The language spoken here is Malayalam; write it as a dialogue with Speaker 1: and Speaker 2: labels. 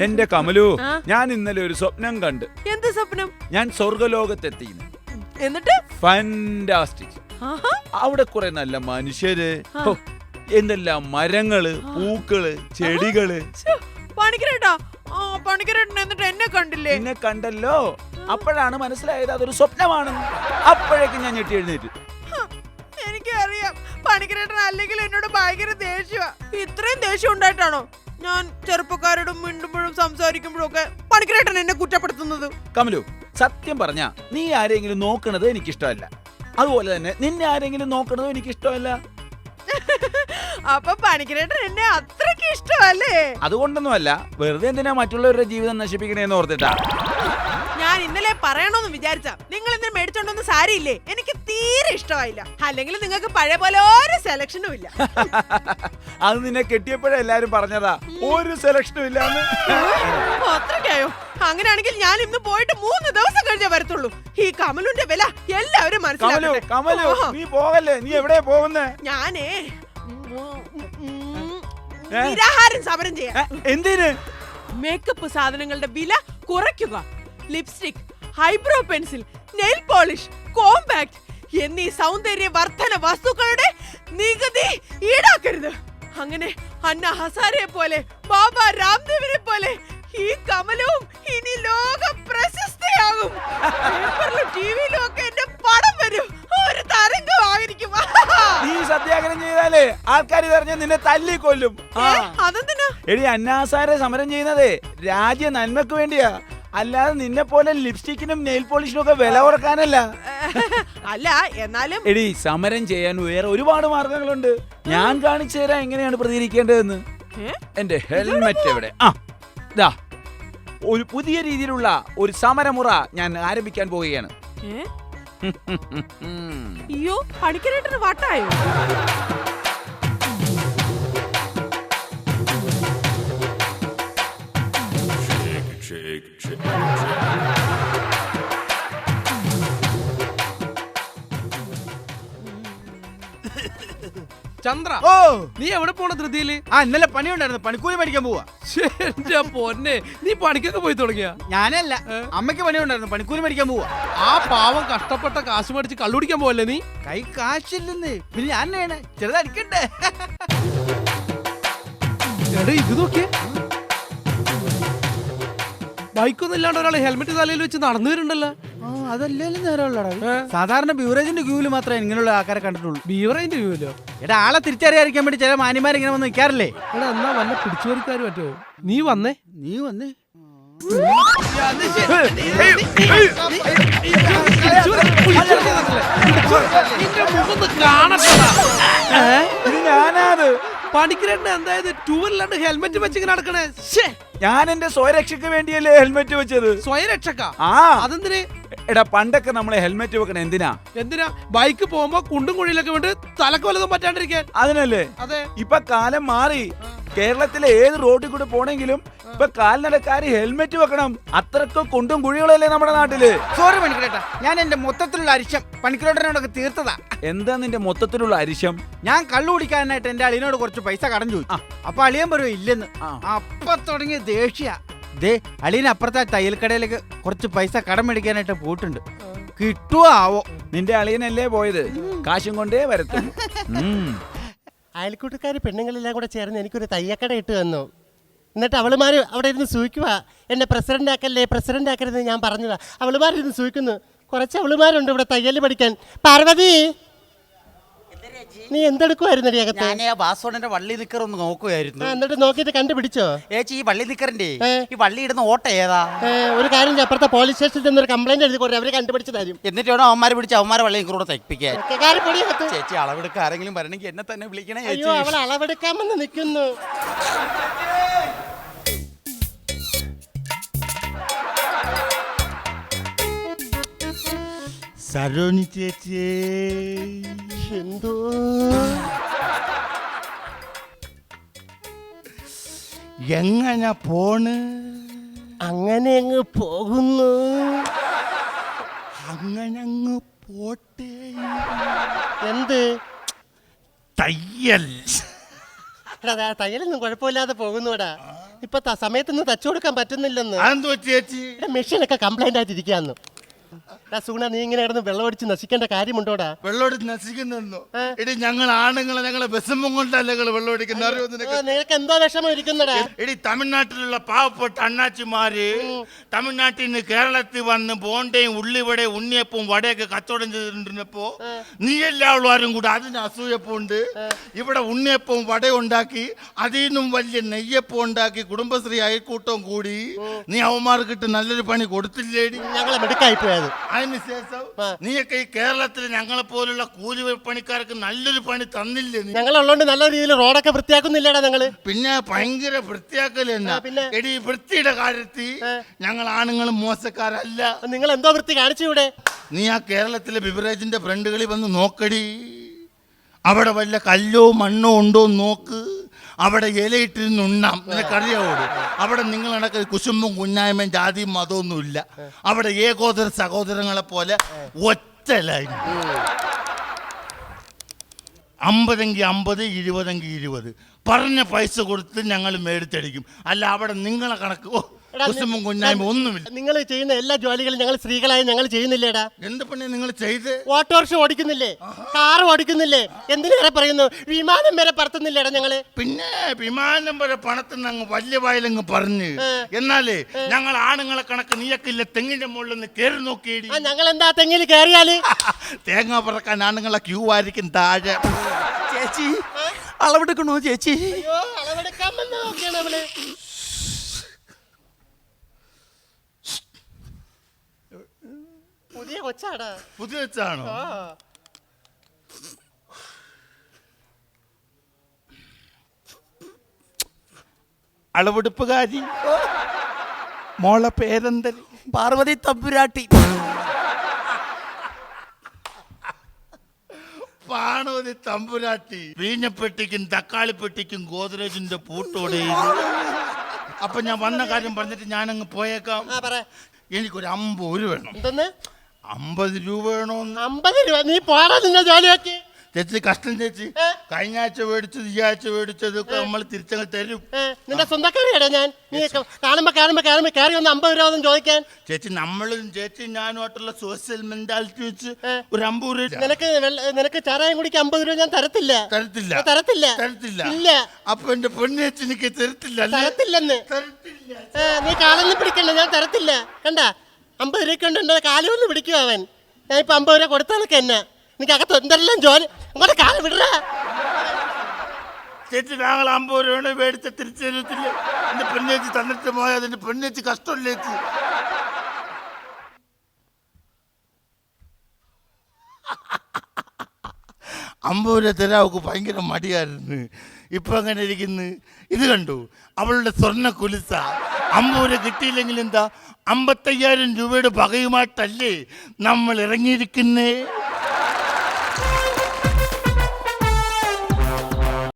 Speaker 1: എന്റെ കമലു, ഞാൻ ഇന്നലെ ഒരു സ്വപ്നം കണ്ട്.
Speaker 2: എന്ത് സ്വപ്നം?
Speaker 1: ഞാൻ സ്വർഗലോകത്തെത്തി.
Speaker 2: എന്നിട്ട്
Speaker 1: ഫാന്റാസ്റ്റിക്. അവിടെ കുറെ നല്ല മനുഷ്യര്, എന്തെല്ലാം മരങ്ങള്, പൂക്കള്, ചെടികള്.
Speaker 2: പണിക്കരേട്ടാ, പണിക്കരേട്ടൻ എന്നിട്ട് എന്നെ കണ്ടില്ലേ?
Speaker 1: എന്നെ കണ്ടല്ലോ. അപ്പോഴാണ് മനസ്സിലായത് അതൊരു സ്വപ്നമാണ്. അപ്പോഴേക്കും ഞാൻ ഞെട്ടി എഴുന്നേറ്റ്.
Speaker 2: എനിക്കറിയാം പണിക്കരേട്ടൻ അല്ലെങ്കിൽ എന്നോട് ഭയങ്കര ദേഷ്യമാ. ഇത്രയും ദേഷ്യം ഉണ്ടായിട്ടാണോ ഞാൻ ചെറുപ്പക്കാരോടും മിണ്ടുമ്പോഴും സംസാരിക്കുമ്പോഴും ഒക്കെ പണിക്കരേട്ടൻ എന്നെ കുറ്റപ്പെടുത്തുന്നത്?
Speaker 1: കമലു, സത്യം പറഞ്ഞ നീ ആരെങ്കിലും നോക്കണത് എനിക്കിഷ്ടമല്ല. അതുപോലെ തന്നെ നിന്നെ ആരെങ്കിലും നോക്കണതും എനിക്കിഷ്ടമല്ല.
Speaker 2: അപ്പൊ പണിക്കരേട്ടൻ എന്നെ അത്രയ്ക്ക് ഇഷ്ടമല്ലേ?
Speaker 1: അതുകൊണ്ടൊന്നുമല്ല, വെറുതെ എന്തിനാ മറ്റുള്ളവരുടെ ജീവിതം നശിപ്പിക്കണേന്ന് ഓർത്തിട്ടാ.
Speaker 2: ഞാൻ ഇന്നലെ പറയണോന്ന് വിചാരിച്ച നിങ്ങൾ ഇന്നലെ മേടിച്ചോണ്ടൊന്നും സാരിയില്ലേ, എനിക്ക് തീരെ ഇഷ്ടമായില്ല. അല്ലെങ്കിൽ നിങ്ങൾക്ക് പഴയ പോലെ ഒരു സെലക്ഷനും ഇല്ല.
Speaker 1: അത് നിന്നെ കെട്ടിയപ്പോഴേ എല്ലാരും പറഞ്ഞതാ ഒരു സെലക്ഷനും ഇല്ലാന്ന്.
Speaker 2: അത്രയ്ക്കായോ? അങ്ങനെയാണെങ്കിൽ ഞാൻ ഇന്ന് പോയിട്ട് 3 ദിവസം കഴിഞ്ഞേ വരത്തുള്ളൂ. ഈ കമലുന്റെ വില എല്ലാവരും മനസ്സിലാക്കട്ടെ.
Speaker 1: കമലു, നീ പോകല്ലേ? നീ എവിടെയാ പോകുന്നേ?
Speaker 2: ഞാനേ നിരാഹാരം സമരം ചെയ്യാം.
Speaker 1: എന്തിന്?
Speaker 2: മേക്കപ്പ് സാധനങ്ങളുടെ വില കുറയ്ക്കുക. Lipstick, eyebrow pencil, nail polish, compact എന്നീ സൗന്ദര്യ വർധന വസ്തുക്കളുടെ നികുതി ഈടാക്കരുത്. അങ്ങനെ അന്ന ഹസാരെ പോലെ, ബാബ രാംദേവിനെ പോലെ ഈ കമലവും ഇനി ലോക പ്രശസ്തയാകും. പേപ്പറിലും ടിവിയിലും ഒക്കെ എന്റെ പടം വരും. ഒരു തരംഗമായിരിക്കും.
Speaker 1: നീ സത്യാഗ്രഹം ചെയ്താലേ ആൾക്കാർ പറഞ്ഞ നിന്നെ തല്ലിക്കൊല്ലും.
Speaker 2: അതെന്തിനാ?
Speaker 1: എടി, അന്നാസാരെ സമരം ചെയ്യുന്നതേ രാജ്യ നന്മക്ക് വേണ്ടിയാ, അല്ലാതെ നിന്നെ പോലെ ലിപ്സ്റ്റിക്കിനും നെയിൽ പോളിഷിനും ഒക്കെ വില കുറക്കാനല്ല.
Speaker 2: അല്ല, എന്നാലും
Speaker 1: എടി, സമരം ചെയ്യാൻ വേറെ ഒരുപാട് മാർഗങ്ങളുണ്ട്. ഞാൻ കാണിച്ചു തരാം എങ്ങനെയാണ് പ്രതികരിക്കേണ്ടതെന്ന്. എന്റെ ഹെൽമെറ്റ് എവിടെ? ദാ, ഒരു പുതിയ രീതിയിലുള്ള ഒരു സമരമുറ ഞാൻ ആരംഭിക്കാൻ പോവുകയാണ്.
Speaker 2: അയ്യോ, പണിക്കരേട്ടന് വട്ടായോ?
Speaker 3: ചന്ദ്ര,
Speaker 4: ഓ,
Speaker 3: നീ എവിടെ പോണ ധൃതിയില്?
Speaker 4: ഇന്നലെ പണിയുണ്ടായിരുന്നു, പണിക്കൂലി മേടിക്കാൻ പോവാ.
Speaker 3: എന്റെ പൊന്നെ, നീ പണിക്കൊക്കെ പോയി തുടങ്ങിയ?
Speaker 4: ഞാനല്ല, അമ്മയ്ക്ക് പണിയുണ്ടായിരുന്നു, പണിക്കൂലി മേടിക്കാൻ പോവാ.
Speaker 3: ആ പാവം കഷ്ടപ്പെട്ട കാശ് മേടിച്ച് കള്ളുടിക്കാൻ പോവല്ലേ നീ?
Speaker 4: കൈ കാശില്ലെന്ന് പിന്നെ ഞാൻ ചെറുതടിക്കണ്ടേ?
Speaker 3: എടാ, ഇത് നോക്കിയേ, ബൈക്കൊന്നും ഇല്ലാണ്ട് ഒരാൾ ഹെൽമെറ്റ് തലയിൽ വെച്ച് നടന്നു വരുന്നുണ്ടല്ലോ.
Speaker 4: അതല്ലേ നേരമുള്ളടാ. സാധാരണ ബീവറേജിന്റെ ക്യൂവിൽ മാത്രമേ ഇങ്ങനെയുള്ള ആൾക്കാരെ കണ്ടിട്ടുള്ളൂ.
Speaker 3: ബീവറേന്റെ ക്യൂവിലോ?
Speaker 4: എടാ, ആളെ തിരിച്ചറിയാതിരിക്കാൻ വേണ്ടി ചില മാന്യമാർ ഇങ്ങനെ വന്ന് നിൽക്കാറില്ലേ?
Speaker 3: എടാ, എന്നാ വല്ല പിടിച്ചുപറിക്കാർ പറ്റുമോ? നീ വന്നേ. പണിക്കരേട്ടൻ എന്തായത് ടൂറിലാണ്ട് ഹെൽമെറ്റ് വെച്ച് നടക്കണേ?
Speaker 1: ഞാൻ എന്റെ സ്വയരക്ഷയ്ക്ക് വേണ്ടിയല്ലേ ഹെൽമെറ്റ് വെച്ചത്.
Speaker 3: സ്വയരക്ഷക്കാ? അതെന്തിന്?
Speaker 1: എടാ, പണ്ടൊക്കെ നമ്മളെ ഹെൽമെറ്റ് വെക്കണ
Speaker 3: എന്തിനാ? ബൈക്ക് പോകുമ്പോ കുണ്ടും കുഴിയിലൊക്കെ വേണ്ടി തലക്ക് വല്ലതും പറ്റാണ്ടിരിക്കാൻ.
Speaker 1: അതിനല്ലേ?
Speaker 3: അതെ.
Speaker 1: ഇപ്പൊ കാലം മാറി. കേരളത്തിലെ ഏത് റോഡിൽ കൂടെ പോണെങ്കിലും ഇപ്പൊ കാൽനടക്കാര് ഹെൽമെറ്റ് വെക്കണം. അത്രക്കും കുണ്ടും കുഴികളല്ലേ നമ്മുടെ നാട്ടില്.
Speaker 4: സോറി പണിക്കരേട്ടാ, ഞാൻ എന്റെ മൊത്തത്തിലുള്ള അരിശം പണിക്കരോട്ടനോടൊക്കെ തീർത്തതാ.
Speaker 1: എന്താ നിന്റെ മൊത്തത്തിലുള്ള അരിശം?
Speaker 4: ഞാൻ കള്ളു കുടിക്കാനായിട്ട് എന്റെ അളിയനോട് കുറച്ച് പൈസ കടം ചോദിച്ചു. അപ്പൊ അളിയൻ പറയോ ഇല്ലെന്ന്. അപ്പൊ തുടങ്ങിയ ദേഷ്യ. ദേ, അളിയന് അപ്പുറത്തെ തയ്യൽക്കടയിലേക്ക് കുറച്ച് പൈസ കടം മേടിക്കാനായിട്ട് പോയിട്ടുണ്ട്. കിട്ടുവോ ആവോ?
Speaker 1: നിന്റെ അളിയനല്ലേ പോയത്, കാശും കൊണ്ടേ വരത്തും.
Speaker 5: അയൽക്കൂട്ടുകാർ പെണ്ണുങ്ങളെല്ലാം കൂടെ ചേർന്ന് എനിക്കൊരു തയ്യക്കട ഇട്ട് തന്നു. എന്നിട്ട് അവളുമാർ അവിടെ ഇരുന്ന് സൂയിക്കുക. എന്നെ പ്രസിഡന്റ് ആക്കരുതെന്ന് ഞാൻ പറഞ്ഞതാ. അവളുമാരിരുന്ന് സൂയിക്കുന്നു. കുറച്ച് അവളുമാരുണ്ട് ഇവിടെ തയ്യൽ പഠിക്കാൻ. പാർവതി, നീ എന്തെടുക്കുമായിരുന്നു അകത്ത്?
Speaker 4: ഞാൻ വാസോണിന്റെ വള്ളി നിക്കർ ഒന്ന് നോക്കുമായിരുന്നു.
Speaker 5: എന്നിട്ട് നോക്കിയിട്ട് കണ്ടുപിടിച്ചോ?
Speaker 4: ഏച്ചി, ഈ വള്ളി നിക്കറിന്റെ ഈ വള്ളി ഇടുന്ന ഓട്ട ഏതാ?
Speaker 5: ഒരു കാര്യം, അപ്പുറത്തെ പോലീസ് സ്റ്റേഷനിൽ ചെന്നൊരു കംപ്ലൈന്റ് എഴുതി കൊടുക്കും, അവര് കണ്ടുപിടിച്ച് തരും.
Speaker 4: എന്നിട്ട് വേണം അവന്മാരെ പിടിച്ച് അവന്മാരെ വള്ളി നിക്കറോടെ തയ്പ്പിക്കാൻ.
Speaker 1: ചേച്ചി, അളവെടുക്ക ആരെങ്കിലും വരണമെങ്കിൽ എന്നെ തന്നെ വിളിക്കണേ.
Speaker 5: അയ്യോ, അവൾ അളവെടുക്കാമെന്ന് നിൽക്കുന്നു.
Speaker 4: സരോണി ചേച്ചി,
Speaker 5: എന്തോ
Speaker 4: എങ്ങനെ പോണ്?
Speaker 5: അങ്ങനെ അങ്ങ് പോകുന്നു.
Speaker 4: അങ്ങനെ അങ്ങ് പോട്ടെ.
Speaker 5: എന്ത്
Speaker 4: തയ്യൽ?
Speaker 5: തയ്യലൊന്നും കുഴപ്പമില്ലാതെ പോകുന്നുടാ. ഇപ്പൊ സമയത്തൊന്നും തച്ചു കൊടുക്കാൻ പറ്റുന്നില്ലെന്ന്.
Speaker 6: അതെന്തോ ചേച്ചി?
Speaker 5: മെഷീനൊക്കെ കംപ്ലൈന്റ് ആയിട്ടിരിക്കാന്ന്. സുഗുണ, നീ ഇങ്ങനെ കിടന്ന് വെള്ളം അടിച്ച് നശിക്കേണ്ട കാര്യമുണ്ടോടാ?
Speaker 6: വെള്ളമടിച്ച് നശിക്കുന്നോ? എടി ഞങ്ങൾ ആണുങ്ങളെ ഞങ്ങളെ വിഷമം കൊണ്ടല്ലേ വെള്ളം അടിക്കുന്ന, അറിയോ നിനക്ക്?
Speaker 5: നിനക്ക് എന്തോ വിഷമം ഇരിക്കുന്നടാ?
Speaker 6: എടി തമിഴ്നാട്ടിലുള്ള പാവപ്പെട്ട അണ്ണാച്ചിമാര് തമിഴ്നാട്ടിൽ നിന്ന് കേരളത്തിൽ വന്ന് ബോണ്ടയും ഉള്ളിവടയും ഉണ്ണിയപ്പവും വടയൊക്കെ കച്ചവടം ചെയ്തിട്ടുണ്ടപ്പോ നീ എല്ലാവരും കൂടെ അതിന് അസൂയപ്പുണ്ട്. ഇവിടെ ഉണ്ണിയപ്പവും വടയും ഉണ്ടാക്കി അതിൽ നിന്നും വലിയ നെയ്യപ്പം ഉണ്ടാക്കി കുടുംബശ്രീ അയൽക്കൂട്ടവും കൂടി നീ അവന്മാർക്കിട്ട് നല്ലൊരു പണി കൊടുത്തില്ലേടി?
Speaker 5: ഞങ്ങളെ മെടുക്കായി പോയത്.
Speaker 6: അതിനുശേഷം നീയൊക്കെ ഈ കേരളത്തിൽ ഞങ്ങളെ പോലുള്ള കൂലി പണിക്കാർക്ക് നല്ലൊരു പണി തന്നില്ലേ?
Speaker 5: ഞങ്ങളുള്ളോണ്ട് നല്ല രീതിയിൽ റോഡൊക്കെ വൃത്തിയാക്കുന്നില്ലേടാ ഞങ്ങള്?
Speaker 6: പിന്നെ ഭയങ്കര വൃത്തിയാക്കല് തന്നെ. എടി വൃത്തിയുടെ കാര്യത്തിൽ ഞങ്ങൾ ആണുങ്ങളും മോശക്കാരല്ല.
Speaker 5: നിങ്ങൾ എന്തോ വൃത്തി കാണിച്ചൂടെ?
Speaker 6: നീ ആ കേരളത്തിലെ ബിവറേജിന്റെ ഫ്രണ്ടുകളിൽ വന്ന് നോക്കടി. അവിടെ വല്ല കല്ലോ മണ്ണോ ഉണ്ടോ നോക്ക്. അവിടെ ഇലയിട്ടിരുന്ന് ഉണ്ണാം. നിനക്കറിയാവോട്? അവിടെ നിങ്ങൾ കണക്ക് കുശുമ്പും കുഞ്ഞായ്മയും ജാതിയും മതമൊന്നുമില്ല. അവിടെ ഏകോദര സഹോദരങ്ങളെ പോലെ ഒറ്റ ലൈൻ. 50 50 20 20 പറഞ്ഞ പൈസ കൊടുത്ത് ഞങ്ങൾ മേടിച്ചടിക്കും. അല്ല അവിടെ നിങ്ങളെ കണക്ക് കുശുമ്പും കുഞ്ഞായ്മ ഒന്നുമില്ല.
Speaker 5: നിങ്ങൾ ചെയ്യുന്ന എല്ലാ ജോലികളും ഞങ്ങൾ സ്ത്രീകളായി ഞങ്ങൾ ചെയ്യുന്നില്ലേടാ?
Speaker 6: എന്ത് പണി നിങ്ങൾ ചെയ്ത്?
Speaker 5: ഓട്ടോറിക്ഷ ഓടിക്കുന്നില്ലേ? കാർ ഓടിക്കുന്നില്ലേ? എന്തിനേറെ പറയുന്നു, വിമാനം വരെ പറത്തുന്നില്ലേടാ ഞങ്ങള്?
Speaker 6: പിന്നെ വിമാനം വരെ പണത്തിന് അങ്ങ് വലിയ വായിലങ്ങ് പറഞ്ഞു. എന്നാലേ ഞങ്ങൾ ആണുങ്ങളെ കണക്ക് നീയക്കില്ല തെങ്ങിന്റെ മുകളിൽ നിന്ന് കയറി നോക്കിയിടി.
Speaker 5: ഞങ്ങൾ എന്താ തെങ്ങിൽ കയറിയാല്?
Speaker 6: തേങ്ങ പറക്കാൻ ആണുങ്ങളെ ക്യൂ ആയിരിക്കും താഴെ.
Speaker 1: ചേച്ചി അളവെടുക്കണോ ചേച്ചി?
Speaker 5: അയ്യോ, അളവെടുക്കാൻ വന്ന നോക്കിയാണ് അവള്. പുതിയ കൊച്ചാടാ.
Speaker 6: പുതിയ വെച്ചാണോ? അളവെടുപ്പുകാരി മോളെ പേരെന്തൽ?
Speaker 1: പാർവതി തമ്പുരാട്ടി.
Speaker 6: പാണവതി തമ്പുരാട്ടി. വീഞ്ഞപ്പെട്ടിക്കും തക്കാളിപ്പെട്ടിക്കും ഗോദ്രേജിന്റെ പൂട്ടോടെ. അപ്പൊ ഞാൻ വന്ന കാര്യം പറഞ്ഞിട്ട് ഞാനങ്ങ് പോയേക്കാം. എനിക്കൊരു 50 വേണം.
Speaker 5: എന്തെന്ന്?
Speaker 6: 50 രൂപ വേണോന്ന്.
Speaker 5: 50 രൂപ? നീ പോടാ നിന്നെ ജോലിയാക്കി.
Speaker 6: ചേച്ചി കഷ്ടം ചേച്ചി. കഴിഞ്ഞ ആഴ്ച മേടിച്ചത് ഈ ആഴ്ച മേടിച്ചതൊക്കെ നമ്മൾ തിരിച്ചങ്ങ് തരും.
Speaker 5: നിന്റെ സ്വന്തക്കാരിയാടാ ഞാൻ. നീ കാണുമ്പോ കയറി വന്ന് 50 രൂപ ഒന്നും ചോദിക്കാൻ.
Speaker 6: ചേച്ചി നമ്മളും ചേച്ചി ഞാനുമായിട്ടുള്ള സോഷ്യൽ മെന്റാലിറ്റി വെച്ച് ഒരു 50 രൂപ.
Speaker 5: നിനക്ക് ചാരായം കുടിക്കാൻ 50 രൂപ ഞാൻ തരത്തില്ല.
Speaker 6: തരത്തില്ല.
Speaker 5: ഇല്ല.
Speaker 6: അപ്പൊ എന്റെ പൊന്നേച്ചി എനിക്ക്
Speaker 5: തരത്തില്ലെന്ന്. നീ കാലൊന്നും പിടിക്കണ്ട, ഞാൻ തരത്തില്ല. കണ്ട 50 രൂപ കൊണ്ട് എന്റെ കാലൊന്നും പിടിക്കും അവൻ. ഞാൻ ഇപ്പൊ 50 രൂപ കൊടുത്താലൊക്കെ എന്നെ നിനക്ക് അകത്ത് എന്തെല്ലാം ജോലി. അങ്ങോട്ട് കാലം വിടറ
Speaker 6: ചേച്ചി. ഞങ്ങൾ 50 രൂപ മേടിച്ച തിരിച്ചു തരത്തില്ല. എന്റെ പൊന്നേച്ചി തന്നിട്ട് പോയാൽ എന്റെ പൊന്നേച്ചി കഷ്ടമല്ലേ ചേച്ചി? അമ്പൂരെ തരാൻ അവൾക്ക് ഭയങ്കര മടിയായിരുന്നു. ഇപ്പൊ അങ്ങനെ ഇരിക്കുന്നു. ഇത് കണ്ടു, അവളുടെ സ്വർണ്ണ കുലിസ. 50 രൂപ കിട്ടിയില്ലെങ്കിൽ എന്താ, 55,000 രൂപയുടെ പകയുമായിട്ടല്ലേ നമ്മൾ ഇറങ്ങിയിരിക്കുന്നേ.